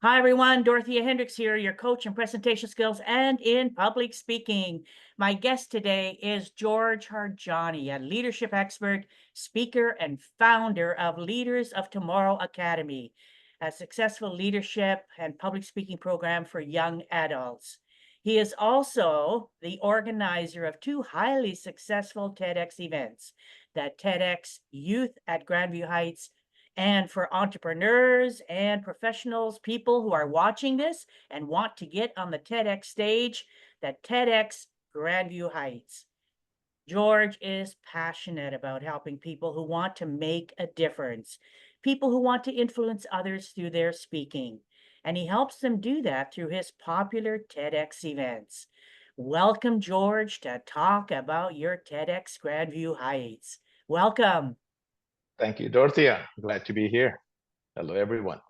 Hi, everyone. Dorothea Hendriks here, your coach in presentation skills and in public speaking. My guest today is George Harjani, a leadership expert, speaker, and founder of Leaders of Tomorrow Academy, a successful leadership and public speaking program for young adults. He is also the organizer of two highly successful TEDx events, the TEDx Youth at Grandview Heights, and for entrepreneurs and professionals, people who are watching this and want to get on the TEDx stage, the TEDx Grandview Heights. George is passionate about helping people who want to make a difference, people who want to influence others through their speaking, and he helps them do that through his popular TEDx events. Welcome, George, to talk about your TEDx Grandview Heights. Welcome. Thank you, Dorothea. Glad to be here. Hello, everyone.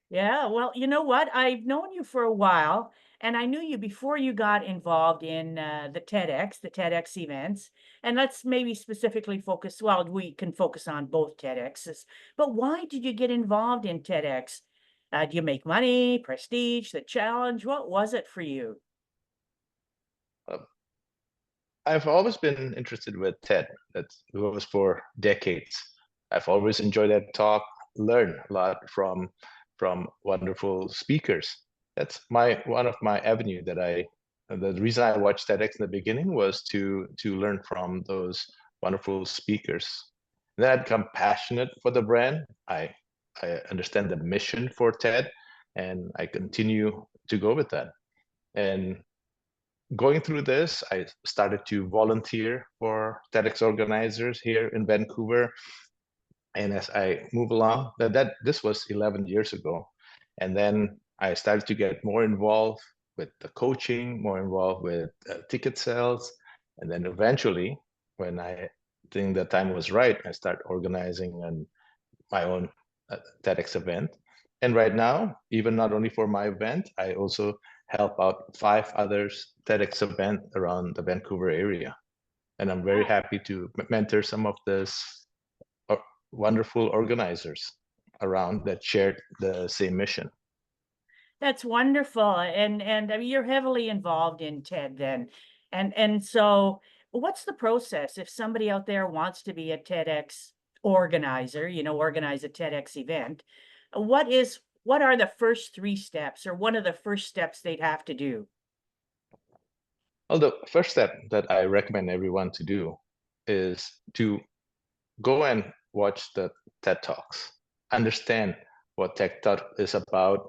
Yeah, well, you know what? I've known you for a while, and I knew you before you got involved in the TEDx events. And let's maybe specifically focus, well, we can focus on both TEDx's, but why did you get involved in TEDx? Do you make money, prestige, the challenge? What was it for you? Uh, I've always been interested with TED. That was for decades. I've always enjoyed that talk, learned a lot from wonderful speakers. That's one of my avenue that the reason I watched TEDx in the beginning was to learn from those wonderful speakers. Then I become passionate for the brand. I understand the mission for TED, and I continue to go with that. And going through this, I started to volunteer for TEDx organizers here in Vancouver. And as I move along, this was 11 years ago. And then I started to get more involved with the coaching, more involved with ticket sales. And then eventually, when I think the time was right, I started organizing my own TEDx event. And right now, even not only for my event, I also help out 5 others TEDx event around the Vancouver area. And I'm very happy to mentor some of these wonderful organizers around that shared the same mission. That's wonderful. And I mean, you're heavily involved in TED then. And so what's the process if somebody out there wants to be a TEDx organizer, organize a TEDx event? What are the first 3 steps or one of the first steps they'd have to do? Well, the first step that I recommend everyone to do is to go and watch the TED Talks, understand what TED Talk is about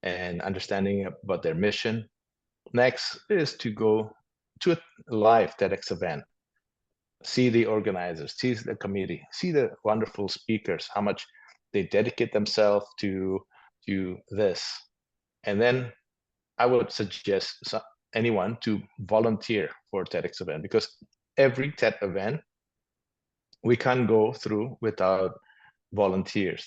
and understanding about their mission. Next is to go to a live TEDx event, see the organizers, see the committee, see the wonderful speakers, how much they dedicate themselves to this. And then I would suggest anyone to volunteer for a TEDx event, because every TED event we can't go through without volunteers.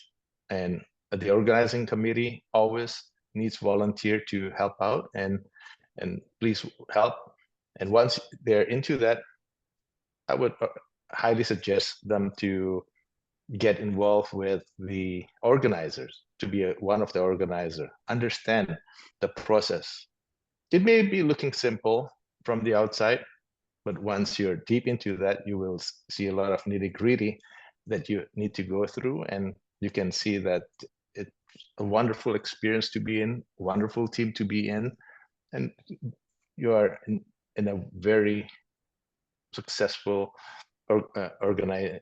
And the organizing committee always needs volunteer to help out, and please help. And once they're into that, I would highly suggest them to get involved with the organizers, to be one of the organizer, understand the process. It may be looking simple from the outside, but once you're deep into that, you will see a lot of nitty-gritty that you need to go through, and you can see that it's a wonderful experience to be in, wonderful team to be in, and you are in a very successful organize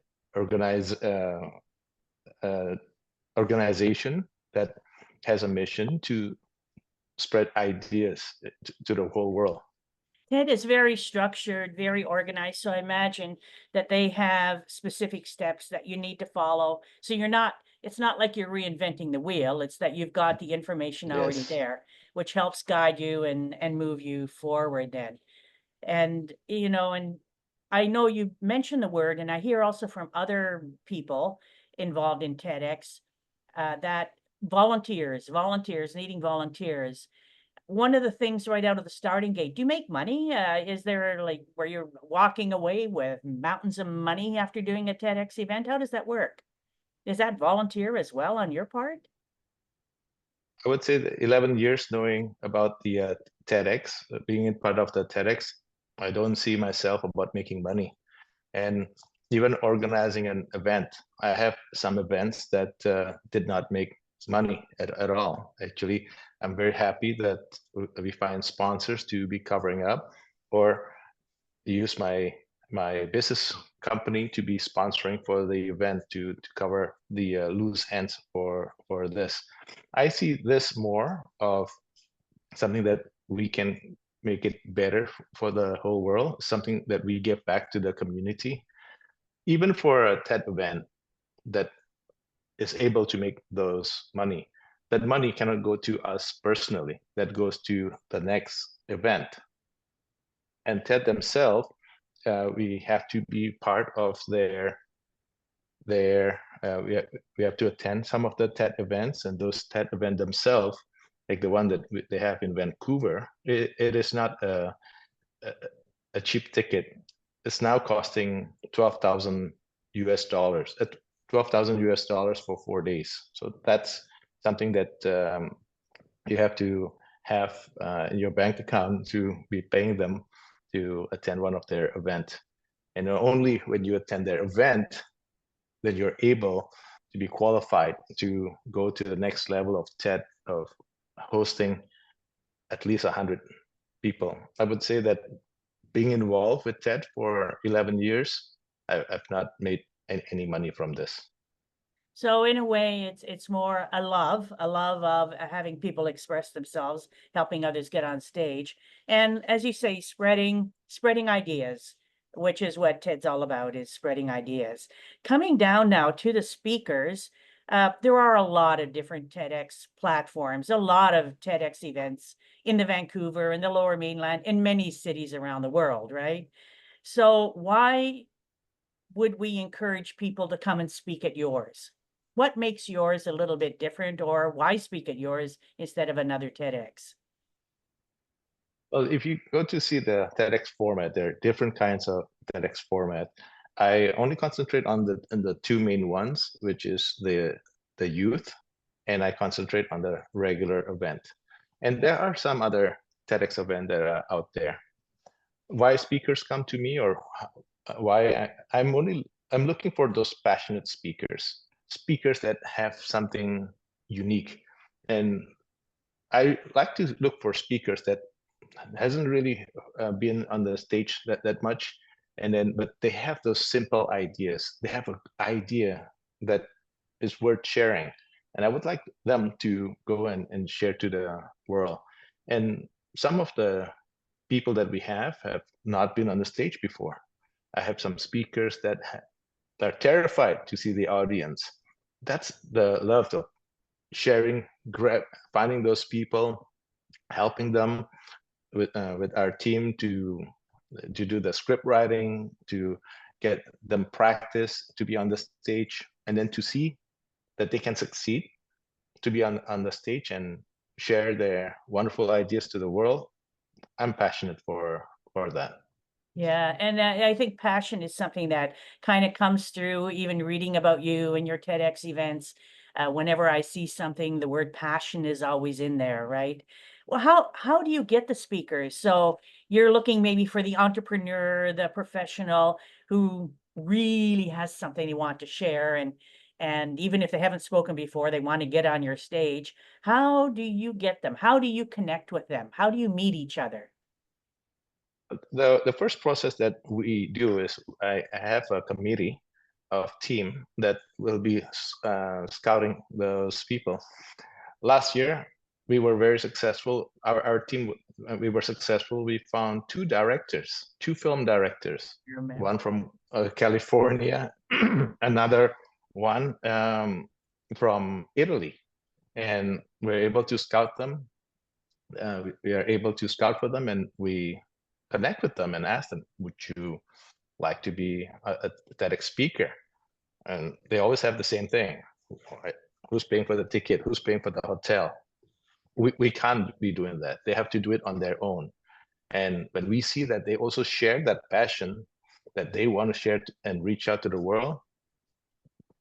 organization that has a mission to spread ideas to the whole world. TED is very structured, very organized. So I imagine that they have specific steps that you need to follow. So it's not like you're reinventing the wheel. It's that you've got the information already Yes. there, which helps guide you and move you forward then. And, and I know you mentioned the word, and I hear also from other people involved in TEDx that volunteers needing volunteers. One of the things right out of the starting gate, do you make money? Is there like where you're walking away with mountains of money after doing a TEDx event? How does that work? Is that volunteer as well on your part? I would say that 11 years knowing about the TEDx, being in part of the TEDx, I don't see myself about making money. And even organizing an event, I have some events that did not make money at all. Actually, I'm very happy that we find sponsors to be covering up, or use my business company to be sponsoring for the event to cover the loose ends for this. I see this more of something that we can make it better for the whole world, something that we give back to the community. Even for a TED event that is able to make those money, that money cannot go to us personally, that goes to the next event. And TED themselves, we have to be part of we have to attend some of the TED events, and those TED events themselves, like the one that they have in Vancouver, it is not a cheap ticket. It's now costing $12,000 at $12,000 for 4 days. So that's something that you have to have in your bank account to be paying them to attend one of their events. And only when you attend their event that you're able to be qualified to go to the next level of TED, of hosting at least 100 people. I would say that being involved with TED for 11 years, I've not made any money from this. So in a way, it's more a love of having people express themselves, helping others get on stage, and as you say, spreading ideas, which is what TED's all about, is spreading ideas. Coming down now to the speakers, there are a lot of different TEDx platforms, a lot of TEDx events in the Vancouver and the Lower Mainland, in many cities around the world, right? So why would we encourage people to come and speak at yours? What makes yours a little bit different, or why speak at yours instead of another TEDx? Well, if you go to see the TEDx format, there are different kinds of TEDx format. I only concentrate on the two main ones, which is the youth, and I concentrate on the regular event. And there are some other TEDx events that are out there. Why speakers come to me, or why I'm looking for those passionate speakers that have something unique. And I like to look for speakers that hasn't really been on the stage that much, but they have those simple ideas. They have an idea that is worth sharing, and I would like them to go and share to the world. And some of the people that we have not been on the stage before. I have some speakers that are terrified to see the audience. That's the love of sharing, finding those people, helping them with our team to do the script writing, to get them practice to be on the stage, and then to see that they can succeed to be on the stage and share their wonderful ideas to the world. I'm passionate for that. Yeah, and I think passion is something that kind of comes through, even reading about you and your TEDx events. Whenever I see something, the word passion is always in there, right? Well, how do you get the speakers? So you're looking maybe for the entrepreneur, the professional who really has something they want to share, and even if they haven't spoken before, they want to get on your stage. How do you get them? How do you connect with them? How do you meet each other? The first process that we do is I have a committee of team that will be scouting those people. Last year, we were very successful. Our team, we were successful. We found two film directors, one from California, another one from Italy, and we're able to scout them. We are able to scout for them, and we connect with them and ask them, would you like to be a TEDx speaker? And they always have the same thing. Right? Who's paying for the ticket? Who's paying for the hotel? We can't be doing that. They have to do it on their own. And when we see that they also share that passion that they want to share and reach out to the world,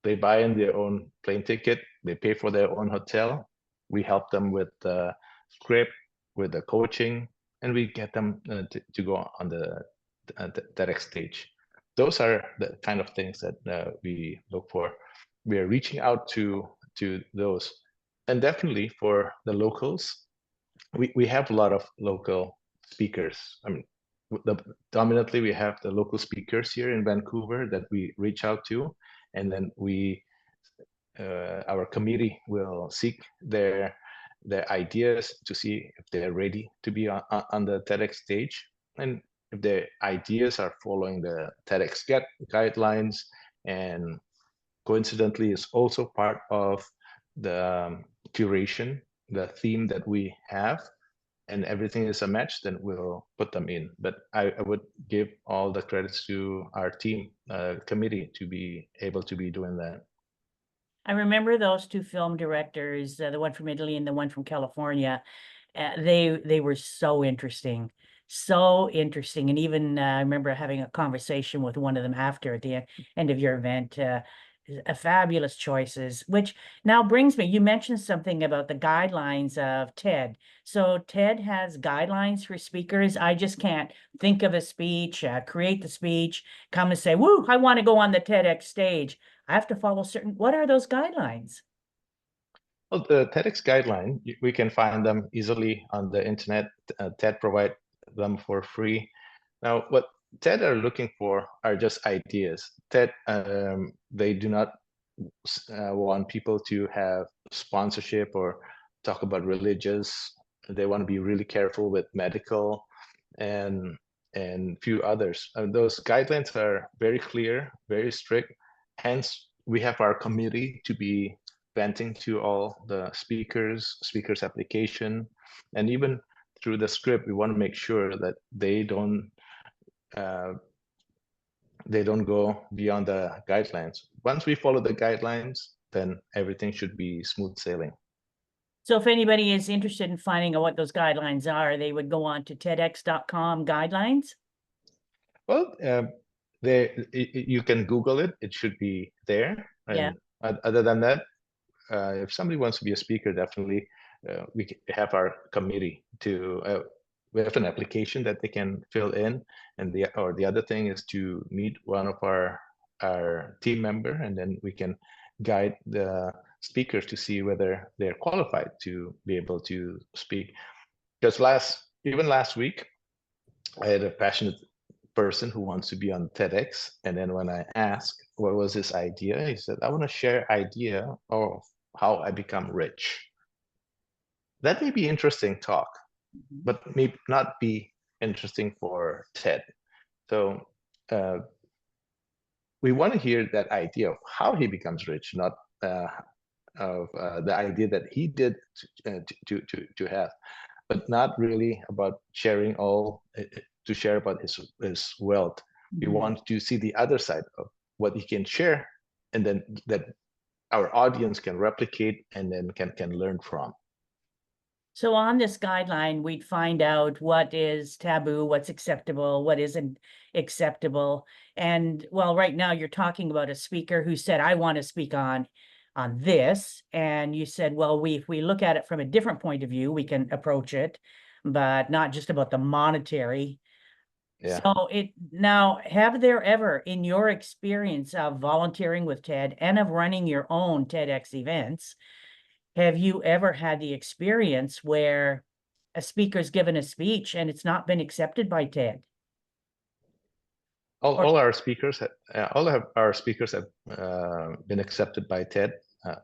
they buy in their own plane ticket, they pay for their own hotel, We help them with the script, with the coaching, and we get them to go on the TEDx stage. Those are the kind of things that we look for. We are reaching out to those, and definitely for the locals, we have a lot of local speakers. I mean, dominantly we have the local speakers here in Vancouver that we reach out to, and then our committee will seek their ideas to see if they're ready to be on the TEDx stage, and if their ideas are following the TEDx guidelines, and coincidentally is also part of the curation, the theme that we have, and everything is a match, then we'll put them in. But I would give all the credits to our team committee to be able to be doing that. I remember those two film directors, the one from Italy and the one from California. They were so interesting, and even I remember having a conversation with one of them after at the end of your event. Fabulous choices, which now brings me, you mentioned something about the guidelines of TED. So TED has guidelines for speakers. I just can't think of a speech, create the speech, come and say, woo, I want to go on the TEDx stage. I have to follow certain, what are those guidelines? Well, the TEDx guideline, we can find them easily on the internet. TED provide them for free. Now, what TED are looking for are just ideas. TED, they do not want people to have sponsorship or talk about religious. They want to be really careful with medical and few others. Those guidelines are very clear, very strict. Hence, we have our committee to be venting to all the speakers application, and even through the script, we want to make sure that they don't go beyond the guidelines. Once we follow the guidelines, then everything should be smooth sailing. So if anybody is interested in finding out what those guidelines are, they would go on to TEDx.com guidelines. Well, you can Google it. It should be there. And other than that, if somebody wants to be a speaker, definitely we have our committee to. We have an application that they can fill in, and the other thing is to meet one of our team member, and then we can guide the speakers to see whether they're qualified to be able to speak. Because even last week, I had a passionate person who wants to be on TEDx, and then when I asked what was his idea, he said, "I want to share idea of how I become rich." That may be interesting talk, but may not be interesting for TED. So we want to hear that idea of how he becomes rich, not of the idea that he did to have, but not really about sharing to share about his wealth. We want to see the other side of what he can share, and then that our audience can replicate and then can learn from. So on this guideline, we'd find out what is taboo, what's acceptable, what isn't acceptable. And well, right now you're talking about a speaker who said, I want to speak on this. And you said, well, if we look at it from a different point of view, we can approach it, but not just about the monetary. Yeah. So now, have there ever, in your experience of volunteering with TED and of running your own TEDx events, have you ever had the experience where a speaker's given a speech and it's not been accepted by TED? All our speakers have been accepted by TED,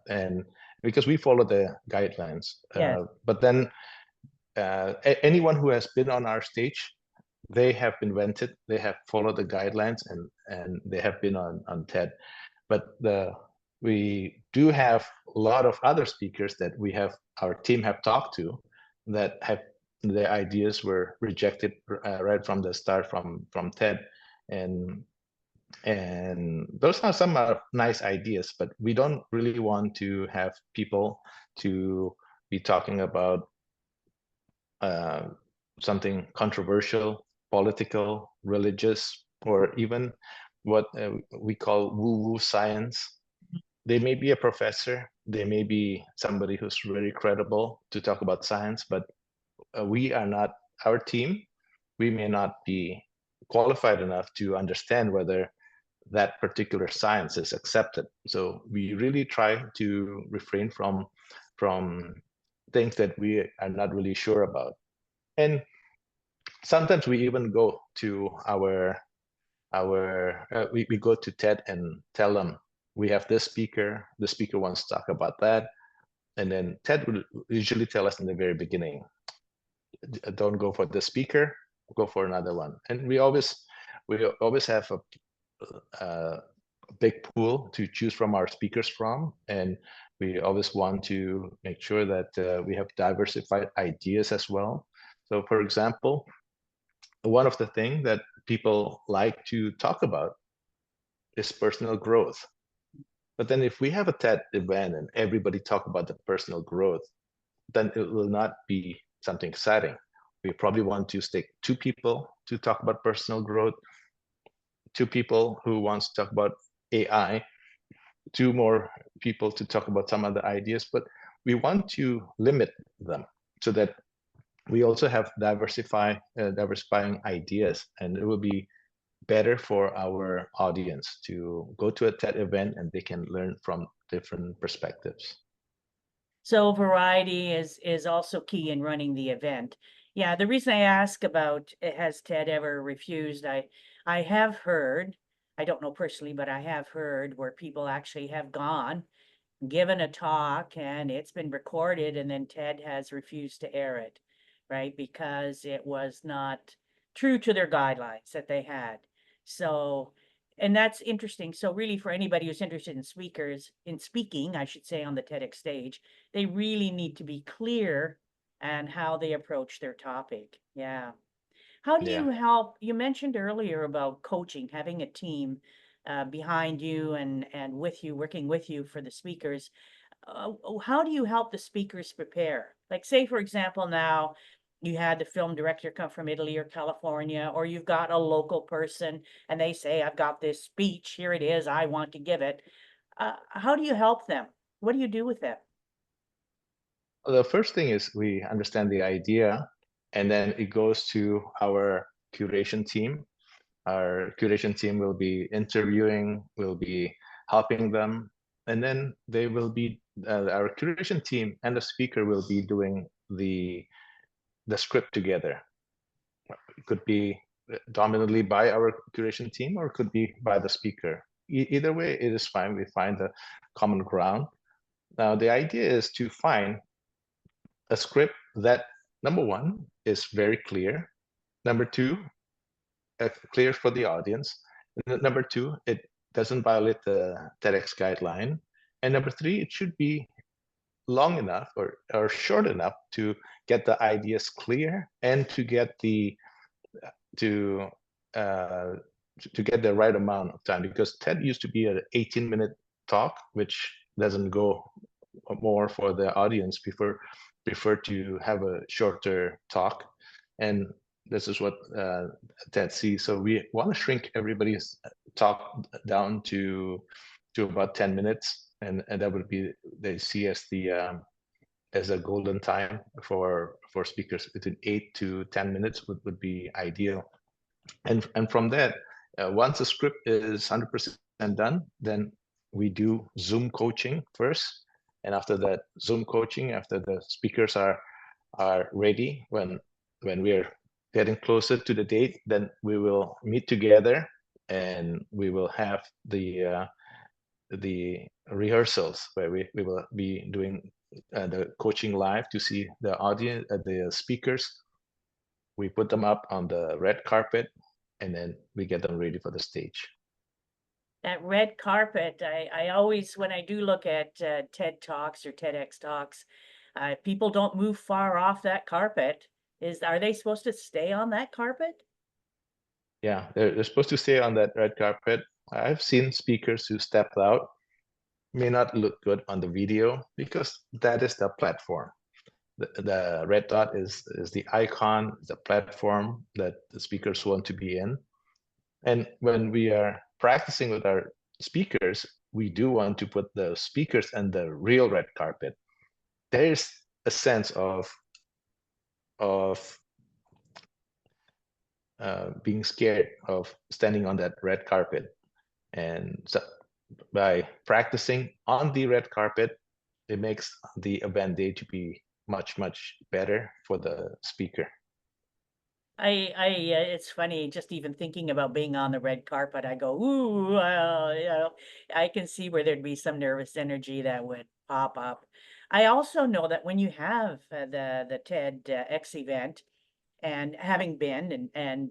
and because we follow the guidelines. Yes. But then anyone who has been on our stage, they have been vented, they have followed the guidelines, and they have been on TED. But we do have a lot of other speakers that our team have talked to that have their ideas were rejected right from the start from TED, and those are some nice ideas, but we don't really want to have people to be talking about something controversial, political, religious, or even what we call woo-woo science. they may be a professor, they may be somebody who's very credible to talk about science, but we are not, our team, we may not be qualified enough to understand whether that particular science is accepted. So we really try to refrain from things that we are not really sure about. And sometimes we even go to we go to TED and tell them we have this speaker, the speaker wants to talk about that, and then TED will usually tell us in the very beginning, don't go for the speaker, go for another one. And we always have a big pool to choose from our speakers from, and we always want to make sure that we have diversified ideas as well. So for example, one of the things that people like to talk about is personal growth. But then if we have a TED event and everybody talk about the personal growth, then it will not be something exciting. We probably want to stick 2 people to talk about personal growth, 2 people who wants to talk about AI, 2 more people to talk about some other ideas, but we want to limit them so that we also have diversifying ideas, and it will be better for our audience to go to a TED event and they can learn from different perspectives. So variety is also key in running the event. Yeah, the reason I ask about has TED ever refused, I have heard, I don't know personally, but I have heard where people actually have gone, given a talk, and it's been recorded, and then TED has refused to air it, right? Because it was not true to their guidelines that they had. So, and that's interesting. So really for anybody who's interested in speaking, I should say, on the TEDx stage, they really need to be clear and how they approach their topic. Yeah. How do Yeah. you help? You mentioned earlier about coaching, having a team behind you and with you, working with you for the speakers. How do you help the speakers prepare? Like, say, for example, now you had the film director come from Italy or California, or you've got a local person and they say, I've got this speech, here it is, I want to give it. How do you help them? What do you do with them? The first thing is we understand the idea, and then it goes to our curation team. Our curation team will be interviewing, will be helping them, and then they will be our curation team and the speaker will be doing the script together. It could be dominantly by our curation team or it could be by the speaker. Either way, it is fine. We find a common ground. Now, the idea is to find a script that, number one, is very clear. Number two, clear for the audience. And number two, it doesn't violate the TEDx guideline. And number three, it should be long enough or short enough to get the ideas clear and to get the to get the right amount of time, because TED used to be an 18-minute talk, which doesn't go more for the audience, prefer to have a shorter talk. And this is what TED sees. So we want to shrink everybody's talk down to about 10 minutes, and that would be they see as a golden time for speakers. Between 8 to 10 minutes would be ideal. And from that, once the script is 100% done, then we do Zoom coaching first. And after that Zoom coaching, after the speakers are ready, when we are getting closer to the date, then we will meet together and we will have the rehearsals where we will be doing the coaching live to see the audience, the speakers. We put them up on the red carpet and then we get them ready for the stage. That red carpet, I always, when I do look at TED Talks or TEDx Talks, people don't move far off that carpet. Are they supposed to stay on that carpet? Yeah, they're supposed to stay on that red carpet. I've seen speakers who stepped out, may not look good on the video because that is the platform. The red dot is the icon, the platform that the speakers want to be in. And when we are practicing with our speakers, we do want to put the speakers on the real red carpet, there's a sense of being scared of standing on that red carpet. And so by practicing on the red carpet, it makes the event day to be much, much better for the speaker. It's funny, just even thinking about being on the red carpet, I go, ooh, I can see where there'd be some nervous energy that would pop up. I also know that when you have the TEDx event, and having been and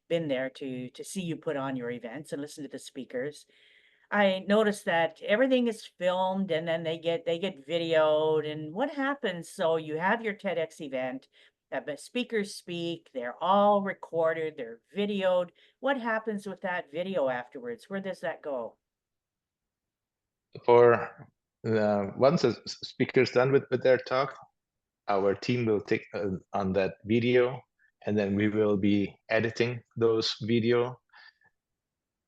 been there to see you put on your events and listen to the speakers, I noticed that everything is filmed and then they get videoed. And what happens? So you have your TEDx event, the speakers speak, they're all recorded, they're videoed. What happens with that video afterwards? Where does that go? For once the speaker's done with their talk, our team will take on that video, and then we will be editing those video,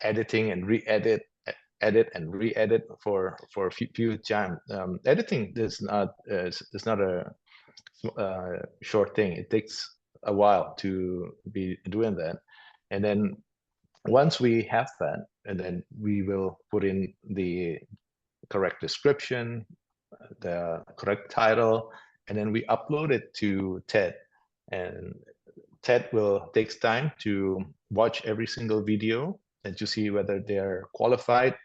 editing and re-edit, edit and re-edit for a few times. Editing is not a short thing. It takes a while to be doing that, and then once we have that, and then we will put in the correct description, the correct title, and then we upload it to TED. And TED will takes time to watch every single video and to see whether they're qualified.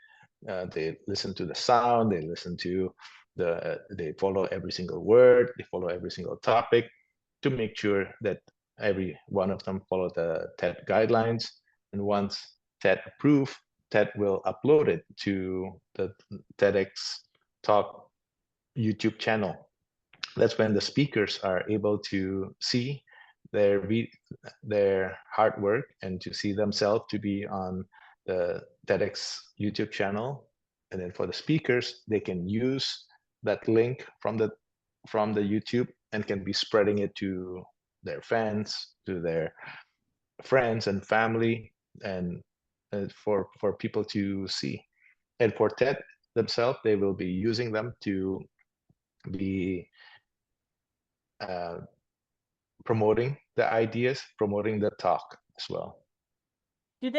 They listen to the sound, they listen to they follow every single word, they follow every single topic to make sure that every one of them follow the TED guidelines. And once TED approve, TED will upload it to the TEDx Talk YouTube channel. That's when the speakers are able to see their hard work and to see themselves to be on the TEDx YouTube channel. And then for the speakers, they can use that link from the YouTube and can be spreading it to their fans, to their friends and family, and for people to see. And for TED themselves, they will be using them to be promoting the ideas, promoting the talk as well. Does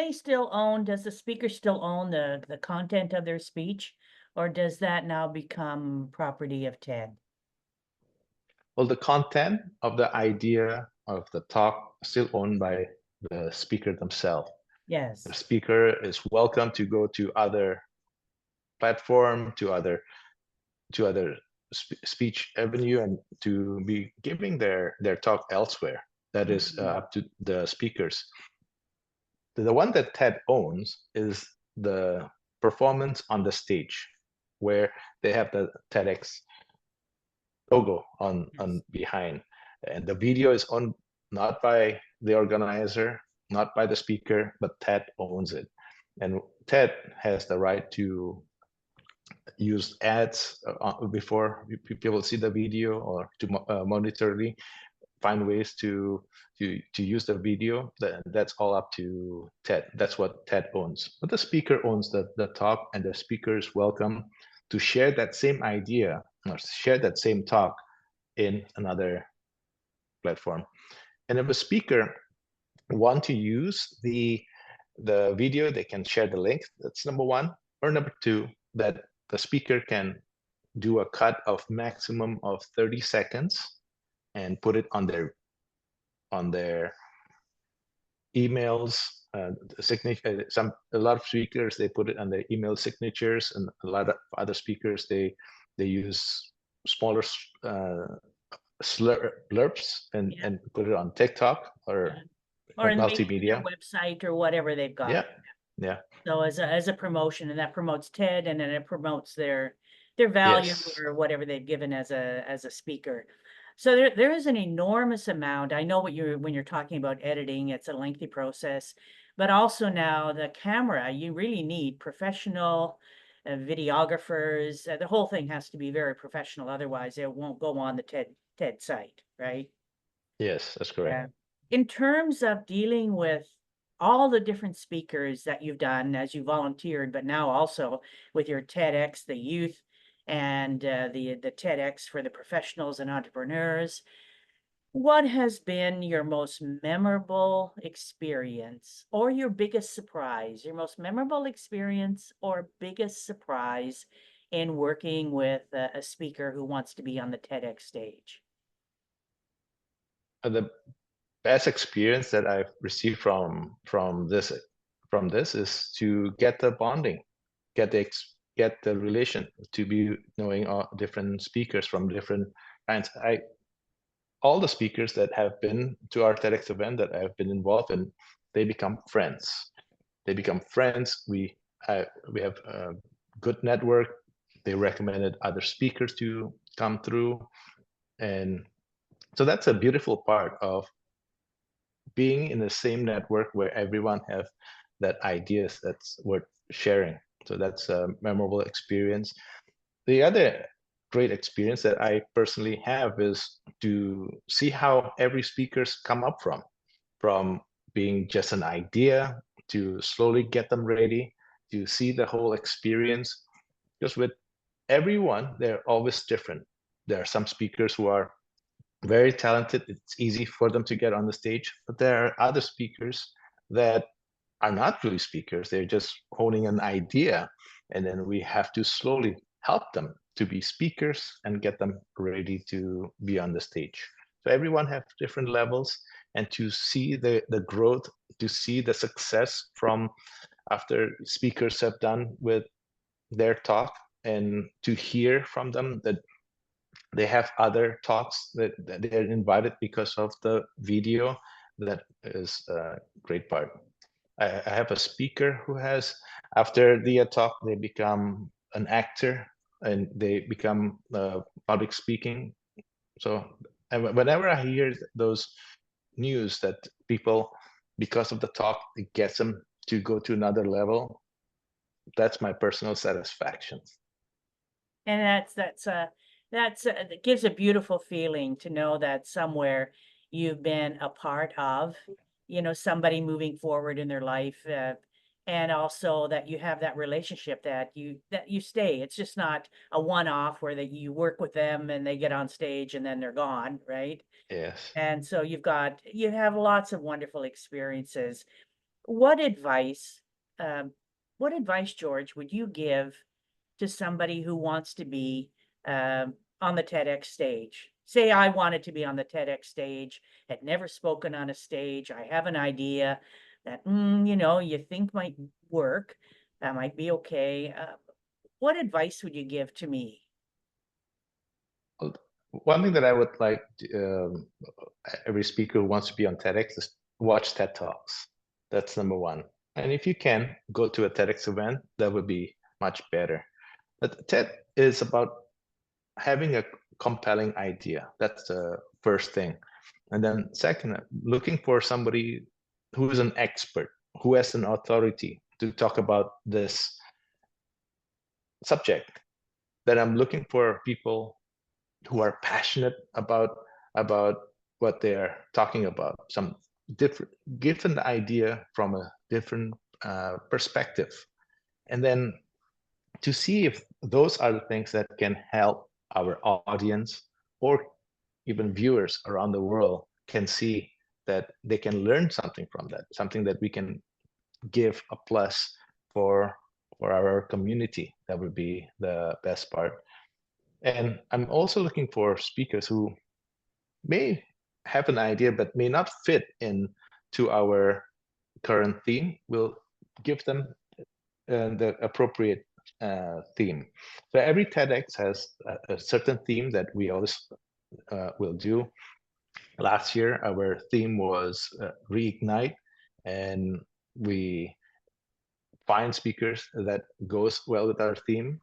the speaker still own the content of their speech, or does that now become property of TED? Well, the content of the idea of the talk is still owned by the speaker themselves. The Yes. speaker is welcome to go to other platform, to other speech avenue, and to be giving their talk elsewhere. That is up to the speakers. The one that TED owns is the performance on the stage, where they have the TEDx logo on behind, and the video is on not by the organizer, not by the speaker, but TED owns it. And TED has the right to use ads before people see the video, or to monetarily find ways to use the video. That's all up to TED. That's what TED owns. But the speaker owns the talk, and the speaker is welcome to share that same idea or share that same talk in another platform. And if a speaker want to use the video, they can share the link. That's number one. Or number two, that the speaker can do a cut of maximum of 30 seconds and put it on their emails, signature. A lot of speakers, they put it on their email signatures, and a lot of other speakers, they use smaller blurbs and put it on TikTok or in multimedia their website or whatever they've got. Yeah. So as a promotion, and that promotes TED, and then it promotes their value or whatever they've given as a speaker. So there is an enormous amount. I know when you're talking about editing, it's a lengthy process, but also now the camera, you really need professional videographers. The whole thing has to be very professional, otherwise it won't go on the TED site, right? Yes, that's correct. In terms of dealing with all the different speakers that you've done as you volunteered, but now also with your TEDx, the youth, and the TEDx for the professionals and entrepreneurs. What has been your most memorable experience or your biggest surprise? Your most memorable experience or biggest surprise in working with a speaker who wants to be on the TEDx stage? The best experience that I've received from this is to get the bonding, get the relation, to be knowing all different speakers from different kinds. All the speakers that have been to our TEDx event that I've been involved in, they become friends. They become friends. We have a good network. They recommended other speakers to come through, and so that's a beautiful part of being in the same network where everyone have that ideas that's worth sharing. So that's a memorable experience. The other great experience that I personally have is to see how every speakers come up from being just an idea to slowly get them ready, to see the whole experience. Because with everyone, they're always different. There are some speakers who are very talented. It's easy for them to get on the stage, but there are other speakers that are not really speakers. They're just honing an idea, and then we have to slowly help them to be speakers and get them ready to be on the stage. So everyone have different levels, and to see the growth, to see the success from after speakers have done with their talk, and to hear from them that they have other talks that they're invited because of the video. That is a great part. I have a speaker who has, after the talk, they become an actor and they become public speaking. So whenever I hear those news that people, because of the talk, it gets them to go to another level, that's my personal satisfaction. And that gives a beautiful feeling to know that somewhere you've been a part of, somebody moving forward in their life, and also that you have that relationship that you stay. It's just not a one-off where that you work with them and they get on stage and then they're gone, right? Yes. And so you have lots of wonderful experiences. What advice, um, what advice, George, would you give to somebody who wants to be on the TEDx stage? Say I wanted to be on the TEDx stage, had never spoken on a stage. I have an idea that, you think might work, that might be okay. What advice would you give to me? Well, one thing that I would like every speaker who wants to be on TEDx is watch TED Talks. That's number one. And if you can go to a TEDx event, that would be much better. But TED is about having a compelling idea. That's the first thing. And then second, looking for somebody who is an expert, who has an authority to talk about this subject. That I'm looking for people who are passionate about what they're talking about, some different given the idea from a different perspective, and then to see if those are the things that can help our audience or even viewers around the world can see that they can learn something from that, something that we can give a plus for our community. That would be the best part. And I'm also looking for speakers who may have an idea but may not fit in to our current theme. We'll give them the appropriate theme. So every TEDx has a certain theme that we always will do. Last year, our theme was Reignite, and we find speakers that goes well with our theme.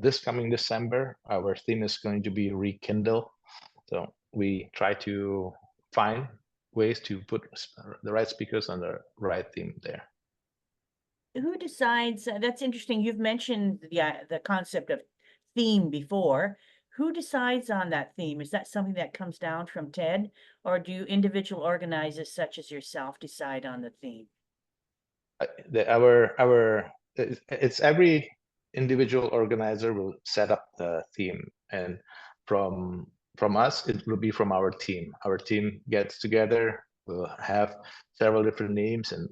This coming December, our theme is going to be Rekindle. So we try to find ways to put the right speakers on the right theme there. Who decides? That's interesting. You've mentioned the concept of theme before. Who decides on that theme? Is that something that comes down from TED, or do individual organizers such as yourself decide on the theme? It's every individual organizer will set up the theme, and from us it will be from our team. Our team gets together, we'll have several different names, and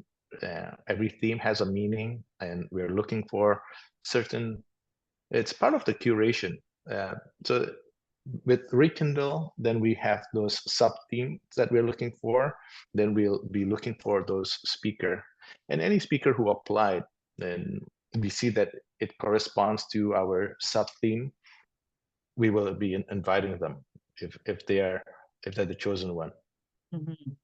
every theme has a meaning, and we're looking for certain, it's part of the curation. So with Re.Kindle, then we have those sub themes that we're looking for. Then we'll be looking for those speaker, and any speaker who applied, then we see that it corresponds to our sub theme. We will be inviting them if they're the chosen one. Mhm.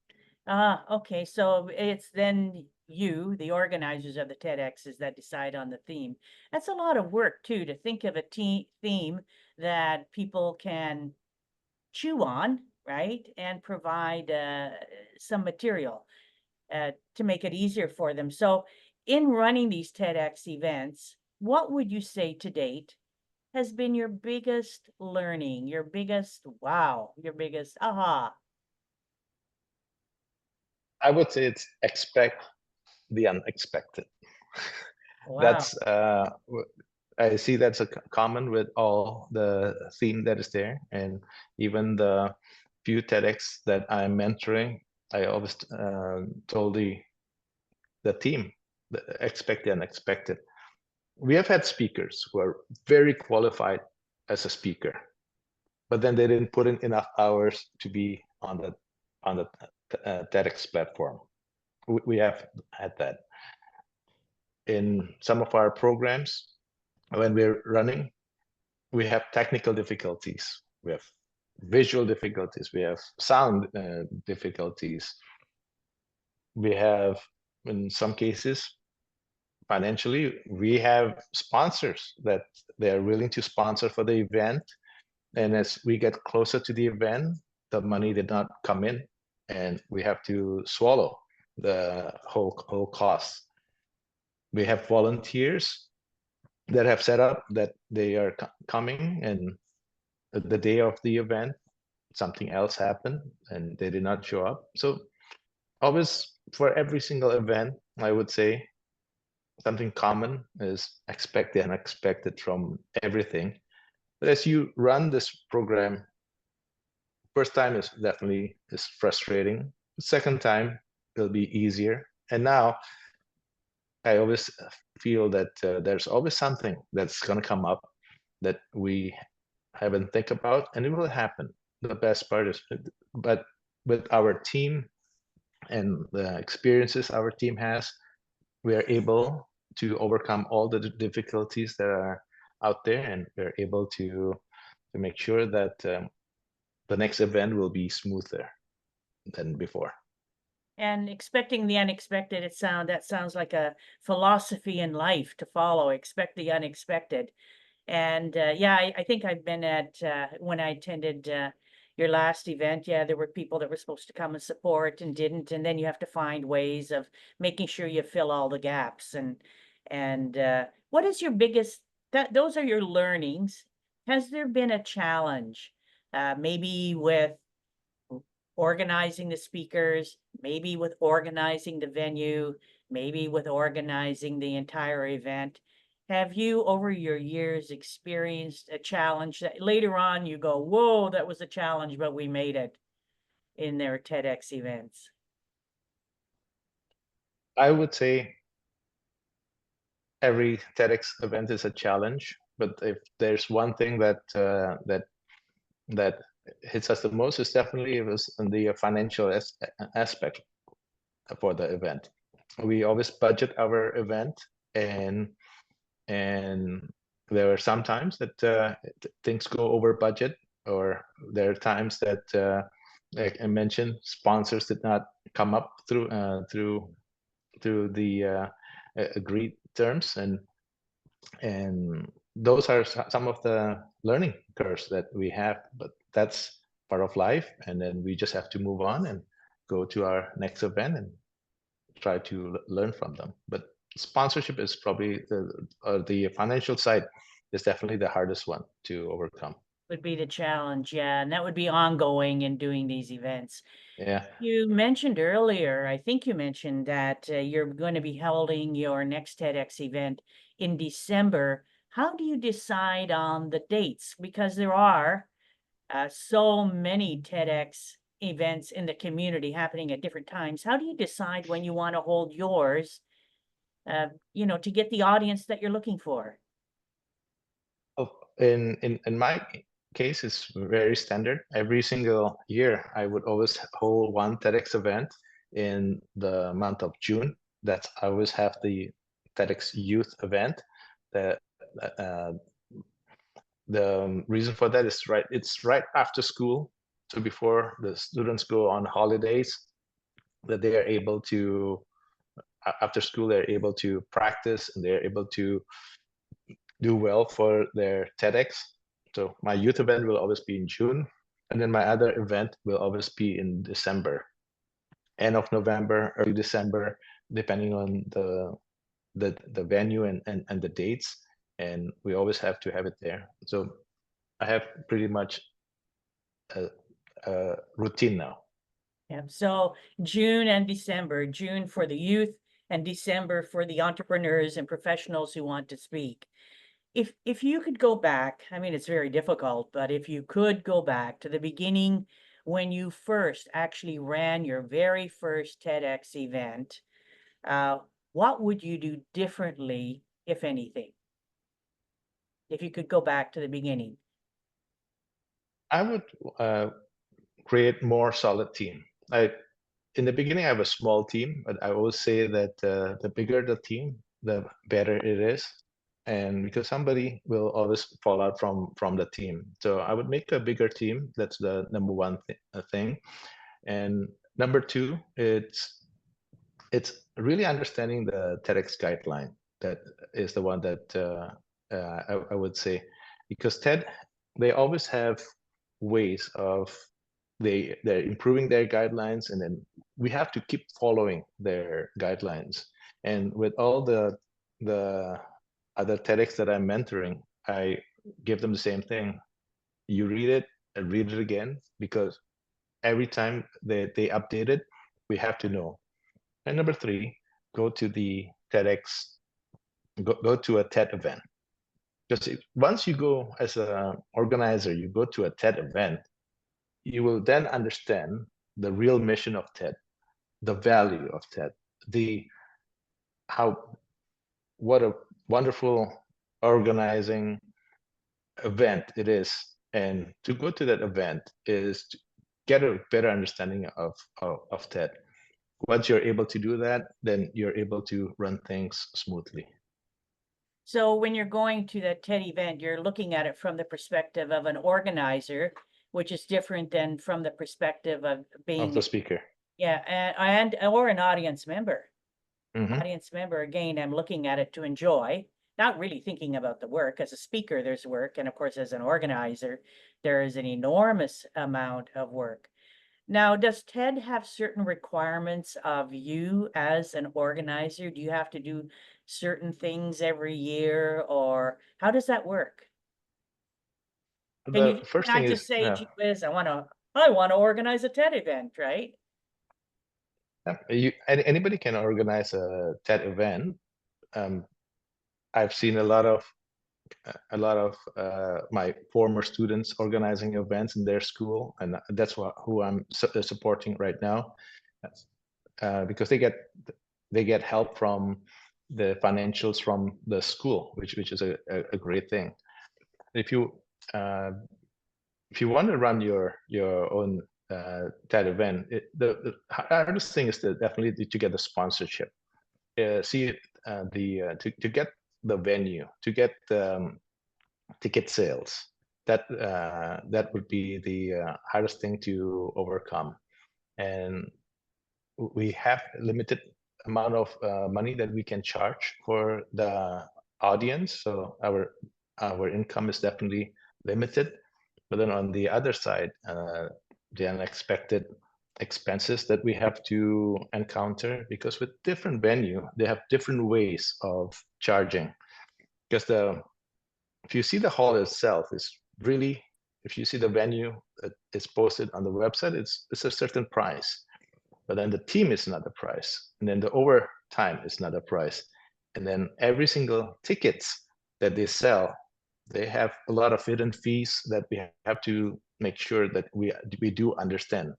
Ah, okay, so it's then you, the organizers of the TEDx's, that decide on the theme. That's a lot of work too, to think of a theme that people can chew on, right? And provide some material to make it easier for them. So in running these TEDx events, what would you say to date has been your biggest learning, your biggest wow, your biggest aha? I would say it's expect the unexpected. Wow. That's I see that's a common with all the theme that is there, and even the few TEDx that I'm mentoring, I always told the team, expect the unexpected. We have had speakers who are very qualified as a speaker, but then they didn't put in enough hours to be on the TEDx platform. We have had that in some of our programs. When we're running, we have technical difficulties, we have visual difficulties, we have sound difficulties, we have, in some cases, financially, we have sponsors that they're willing to sponsor for the event, and as we get closer to the event, the money did not come in, and we have to swallow the whole cost. We have volunteers that have set up that they are coming, and the day of the event something else happened and they did not show up. So always, for every single event, I would say something common is expect the unexpected from everything. But as you run this program, first time is definitely frustrating. The second time it'll be easier. And now I always feel that there's always something that's going to come up that we haven't think about, and it will happen. The best part is, but with our team and the experiences our team has, we are able to overcome all the difficulties that are out there, and we're able to make sure that the next event will be smoother than before. And expecting the unexpected, that sounds like a philosophy in life to follow. Expect the unexpected. And yeah, I think I've been at when I attended your last event. Yeah, there were people that were supposed to come and support and didn't, and then you have to find ways of making sure you fill all the gaps. And what is your biggest? Those are your learnings. Has there been a challenge, maybe with organizing the speakers, maybe with organizing the venue, maybe with organizing the entire event? Have you, over your years, experienced a challenge that later on you go, whoa, that was a challenge, but we made it in their TEDx events? I would say every TEDx event is a challenge, but if there's one thing that that hits us the most, is definitely it was in the financial aspect for the event. We always budget our event, and there are some times that things go over budget, or there are times that like I mentioned, sponsors did not come up through the agreed terms, and those are some of the learning curves that we have, but that's part of life, and then we just have to move on and go to our next event and try to learn from them. But sponsorship is probably the financial side is definitely the hardest one to overcome. would be the challenge, yeah, and that would be ongoing in doing these events. Yeah. You mentioned earlier, I think you mentioned that you're going to be holding your next TEDx event in December. How do you decide on the dates? Because there are so many TEDx events in the community happening at different times. How do you decide when you want to hold yours, to get the audience that you're looking for? Oh, in my case, it's very standard. Every single year, I would always hold one TEDx event in the month of June. That's I always have the TEDx Youth event. The uh, the reason for that is it's right after school, so before the students go on holidays, that they are able to after school they're able to practice and they're able to do well for their TEDx. So my youth event will always be in June, and then my other event will always be in December, end of November, early December, depending on the venue and the dates. And we always have to have it there. So I have pretty much a routine now. Yeah, so June and December, June for the youth and December for the entrepreneurs and professionals who want to speak. If you could go back, I mean, it's very difficult, but if you could go back to the beginning when you first actually ran your very first TEDx event, what would you do differently, if anything? If you could go back to the beginning. I would create more solid team. In the beginning, I have a small team, but I always say that the bigger the team, the better it is. And because somebody will always fall out from the team. So I would make a bigger team. That's the number one thing. And number two, it's really understanding the TEDx guideline. That is the one that I would say, because they always have ways of they're improving their guidelines, and then we have to keep following their guidelines. And with all the other TEDx that I'm mentoring, I give them the same thing. You read it and read it again, because every time they update it, we have to know. And number three, go to the TEDx, go to a TED event. Because once you go as an organizer, you go to a TED event, you will then understand the real mission of TED, the value of TED, what a wonderful organizing event it is. And to go to that event is to get a better understanding of TED. Once you're able to do that, then you're able to run things smoothly. So when you're going to that TED event, you're looking at it from the perspective of an organizer, which is different than from the perspective of Of being, the speaker. yeah, and or an audience member. Mhm. Audience member, again, I'm looking at it to enjoy, not really thinking about the work. As a speaker, there's work, and of course, as an organizer, there is an enormous amount of work. Now, does TED have certain requirements of you as an organizer? Do you have to do certain things every year, or how does that work? Can The you first thing not just is, say, gee whiz, I want to organize a TED event, right? anybody can organize a TED event. Um, I've seen a lot of my former students organizing events in their school, and that's who I'm supporting right now, because they get help from the financials from the school, which is a great thing. If you uh, want to run your own TED event, the hardest thing is definitely to get the sponsorship. To get the venue, to get ticket sales. That would be the hardest thing to overcome. And we have limited amount of money that we can charge for the audience, so our income is definitely limited. But then on the other side, the unexpected expenses that we have to encounter, because with different venue, they have different ways of charging. Because if you see the hall itself is really if you see the venue that is posted on the website, it's a certain price. But then the team is another price, and then the overtime is another price, and then every single tickets that they sell, they have a lot of hidden fees that we have to make sure that we do understand,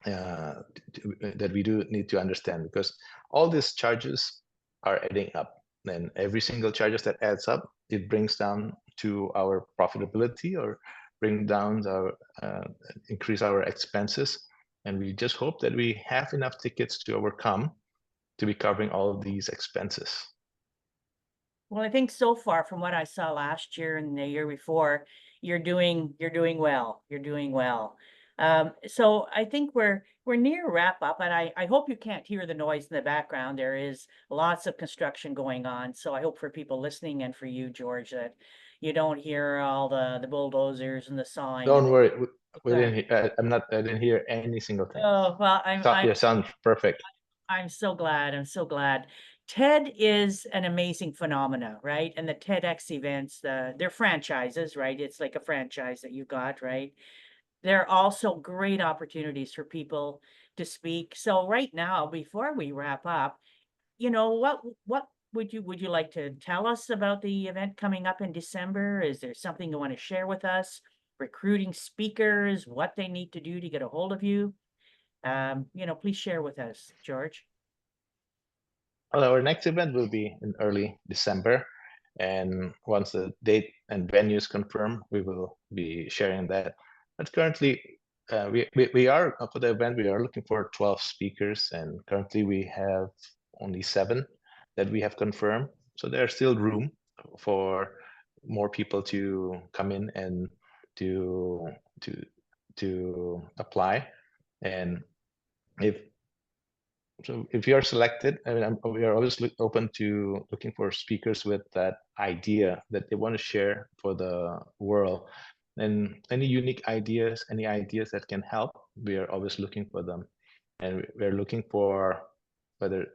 that we do need to understand, because all these charges are adding up, and every single charges that adds up, it brings down to our profitability, or bring down our increase our expenses. And we just hope that we have enough tickets to overcome to be covering all of these expenses. Well, I think so far from what I saw last year and the year before, you're doing well. You're doing well. So I think we're near wrap up, and I hope you can't hear the noise in the background. There is lots of construction going on. So I hope for people listening and for you, George, that you don't hear all the bulldozers and the sawing. Don't worry, we didn't. I didn't hear any single thing. Oh, well, You sound perfect. I'm so glad. I'm so glad. TED is an amazing phenomena, right? And the TEDx events, they're franchises, right? It's like a franchise that you got, right? They're also great opportunities for people to speak. So right now, before we wrap up, you know, what would you like to tell us about the event coming up in December? Is there something you want to share with us? Recruiting speakers, what they need to do to get a hold of you? You know, please share with us, George. Well, our next event will be in early December, and once the date and venue is confirmed, we will be sharing that. But currently, we are for the event. We are looking for 12 speakers, and currently we have only 7 that we have confirmed. So there's still room for more people to come in and to apply. And if you are selected, I mean, we are always open to looking for speakers with that idea that they want to share for the world, and any unique ideas, any ideas that can help. We are always looking for them, and we're looking for whether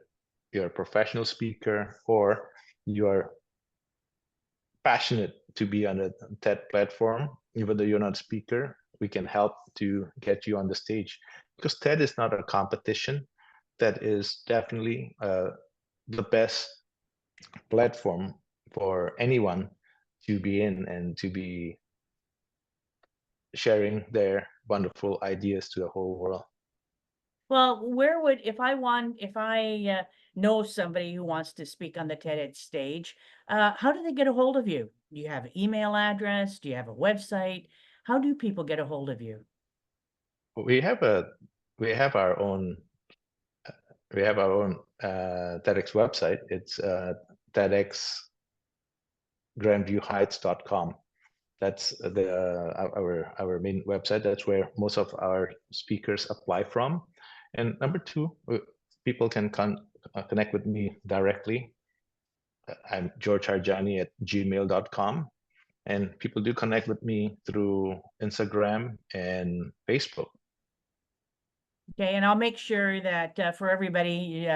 you're a professional speaker or you are passionate to be on a TED platform, even though you're not a speaker. We can help to get you on the stage, because TED is not a competition. That is definitely the best platform for anyone to be in and to be sharing their wonderful ideas to the whole world. Well, if I know somebody who wants to speak on the TEDx stage, how do they get a hold of you? Do you have an email address? Do you have a website? How do people get a hold of you? We have our own TEDx website. It's TEDx Grandview Heights.com. That's our main website. That's where most of our speakers apply from. And number 2, people can connect with me directly. I'm George Harjani at gmail.com. And people do connect with me through Instagram and Facebook. Okay, and I'll make sure that for everybody,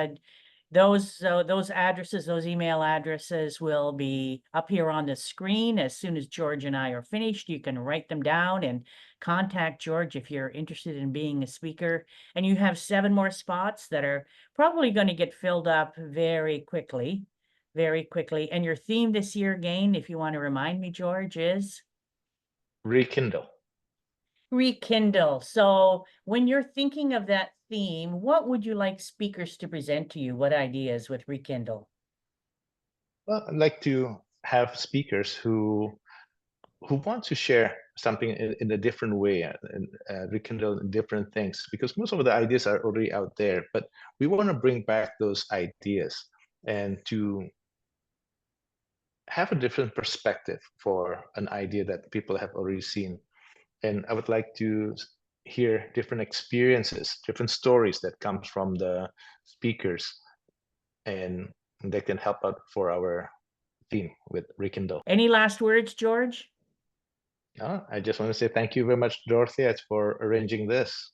those addresses, those email addresses will be up here on the screen. As soon as George and I are finished, you can write them down and contact George if you're interested in being a speaker. And you have 7 more spots that are probably going to get filled up very quickly, very quickly. And your theme this year, again, if you want to remind me, George, is? Re.Kindle. Re.Kindle. So when you're thinking of that theme, what would you like speakers to present to you? What ideas with Re.Kindle? Well, I'd like to have speakers who want to share something in a different way, and rekindle different things, because most of the ideas are already out there, but we want to bring back those ideas and to have a different perspective for an idea that people have already seen. And I would like to hear different experiences, different stories that comes from the speakers, and they can help out for our theme with Rekindle. Any last words, George? I just want to say thank you very much, Dorothea, for arranging this.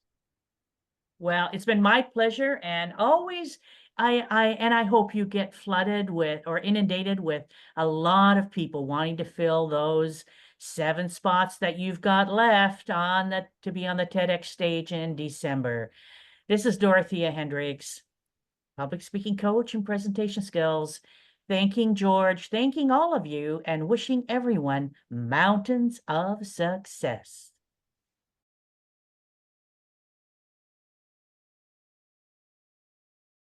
Well, it's been my pleasure, and always I hope you get flooded with or inundated with a lot of people wanting to fill those 7 spots that you've got left to be on the TEDx stage in December. This is Dorothea Hendriks, public speaking coach and presentation skills, thanking George, thanking all of you, and wishing everyone mountains of success.